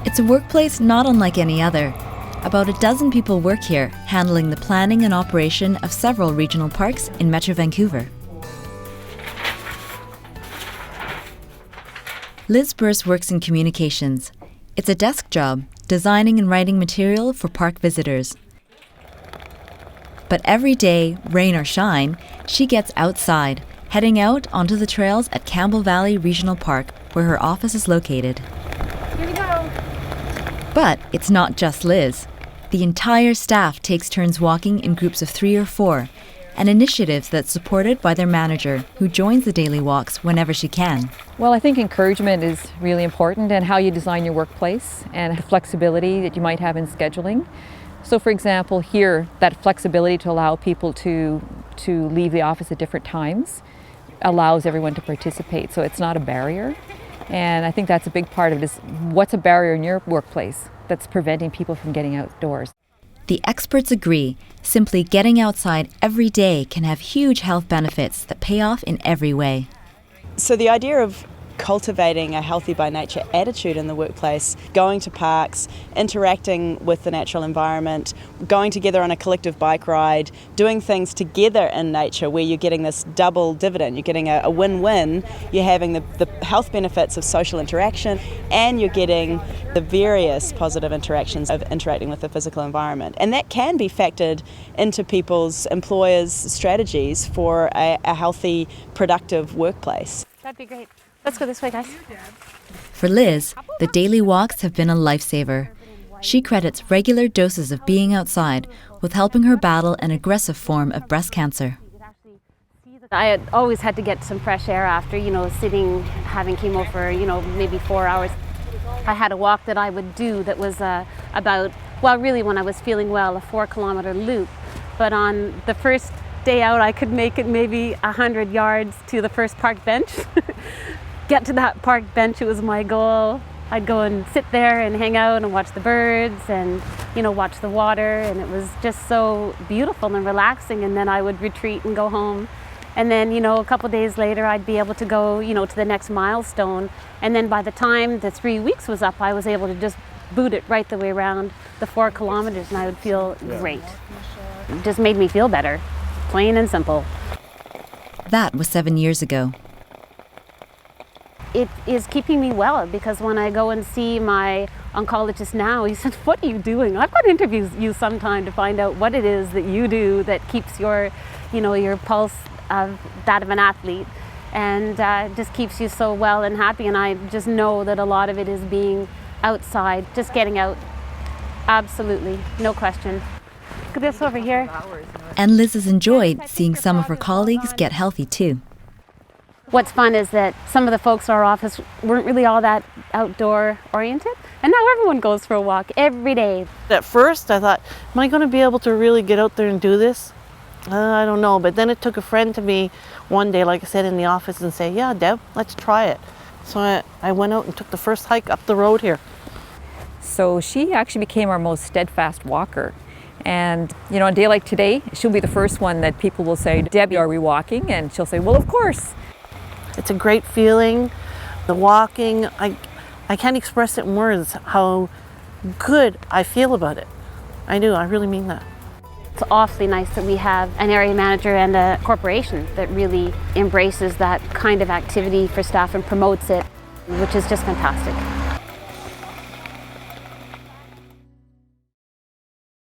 It's a workplace not unlike any other. About a dozen people work here, handling the planning and operation of several regional parks in Metro Vancouver. Liz Burse works in communications. It's a desk job, designing and writing material for park visitors. But every day, rain or shine, she gets outside, heading out onto the trails at Campbell Valley Regional Park, where her office is located. Here we go. But it's not just Liz. The entire staff takes turns walking in groups of 3 or 4, an initiative that's supported by their manager, who joins the daily walks whenever she can. Well, I think encouragement is really important, and how you design your workplace and the flexibility that you might have in scheduling. So for example, here, that flexibility to allow people to leave the office at different times allows everyone to participate, so it's not a barrier. And I think that's a big part of it, is what's a barrier in your workplace that's preventing people from getting outdoors. The experts agree, simply getting outside every day can have huge health benefits that pay off in every way. So the idea of cultivating a healthy by nature attitude in the workplace, going to parks, interacting with the natural environment, going together on a collective bike ride, doing things together in nature where you're getting this double dividend. You're getting a win-win. You're having the health benefits of social interaction, and you're getting the various positive interactions of interacting with the physical environment. And that can be factored into people's employers' strategies for a healthy, productive workplace. That'd be great. Let's go this way, guys. For Liz, the daily walks have been a lifesaver. She credits regular doses of being outside with helping her battle an aggressive form of breast cancer. I had always had to get some fresh air after, sitting, having chemo for, maybe 4 hours. I had a walk that I would do that was really when I was feeling well, a 4-kilometer loop. But on the first day out, I could make it maybe 100 yards to the first park bench. Get to that park bench, it was my goal. I'd go and sit there and hang out and watch the birds and, watch the water, and it was just so beautiful and relaxing. And then I would retreat and go home. And then, a couple days later, I'd be able to go, to the next milestone. And then by the time the 3 weeks was up, I was able to just boot it right the way around the 4 kilometers, and I would feel great. It just made me feel better, plain and simple. That was 7 years ago. It is keeping me well, because when I go and see my oncologist now, he said, "What are you doing? I've got to interview you sometime to find out what it is that you do that keeps your, your pulse of that of an athlete, and just keeps you so well and happy." And I just know that a lot of it is being outside, just getting out. Absolutely, no question. Look at this over here. And Liz has enjoyed seeing some of her colleagues get healthy too. What's fun is that some of the folks in our office weren't really all that outdoor oriented, and now everyone goes for a walk every day. At first I thought, am I going to be able to really get out there and do this? I don't know, but then it took a friend to me one day, like I said, in the office, and say, "Yeah, Deb, let's try it." So I went out and took the first hike up the road here. So she actually became our most steadfast walker. And, on a day like today, she'll be the first one that people will say, "Debbie, are we walking?" And she'll say, "Well, of course." It's a great feeling. The walking, I can't express it in words how good I feel about it. I do, I really mean that. It's awfully nice that we have an area manager and a corporation that really embraces that kind of activity for staff and promotes it, which is just fantastic.